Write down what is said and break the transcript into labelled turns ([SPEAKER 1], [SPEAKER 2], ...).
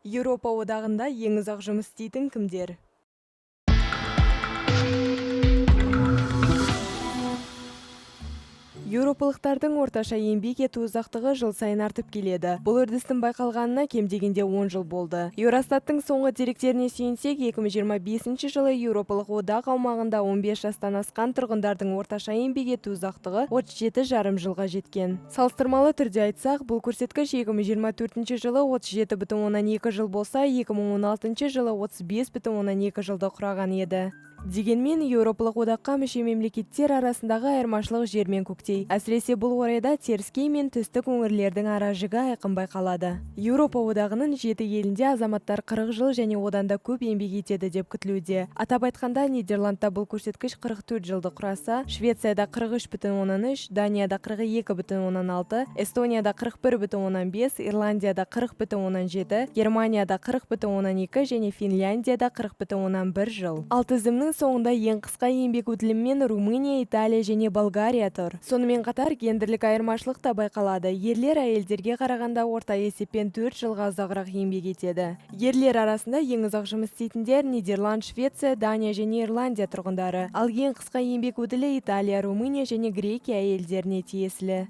[SPEAKER 1] Еуропа одағында ең ұзақ жұмыс істейтін кімдер? Еуропалықтардың орташа еңбек ету ұзақтығы жыл сайын артып келеді. Бұл үрдістің байқалғанына кем дегенде 10 жыл болды. Еуростаттың соңғы деректеріне сүйенсек, 2025 жылы Еуропалық одақ аумағында 15 жастан асқан тұрғындардың орташа еңбек ету ұзақтығы 37,5 жылға жеткен. Салыстырмалы түрде айтсақ, бұл көрсеткіш 2024 жылы 37,2 жыл болса, 2016 жылы 35,2 жылды құраған еді. Дегенмен, Еуропалық одаққа мүше мемлекеттер арасындағы айырмашылық жер мен көктей. Әсіресе бұл орайда теріскей мен түстік өңірлердің аражігі айқын байқалады. Еуропа одағының 7 елінде азаматтар 40 жыл және одан да көп еңбек етеді деп күтілуде. Атап айтқанда, Нидерландта бұл көрсеткіш 44 жылды құраса, Швецияда 43,3, Данияда 42,6, Эстонияда 41,5, Ирландияда 40,7, Германияда 40,2 және Финляндияда 40,1 жыл. Ал тізімнің соңында ең қысқа еңбек өтілімен Румыния, Италия және Болгария тұр. Сонымен қатар гендерлік айырмашылық та байқалады. Ерлер әйелдерге қарағанда орта есеппен 4 жылға ұзағырақ еңбек етеді. Ерлер арасында ең ұзақ жұмыс істейтіндер Нидерланд, Швеция, Дания және Ирландия тұрғындары. Ал ең қысқа еңбек өтілі Италия, Румыния және Грекия әйелдеріне тиесілі.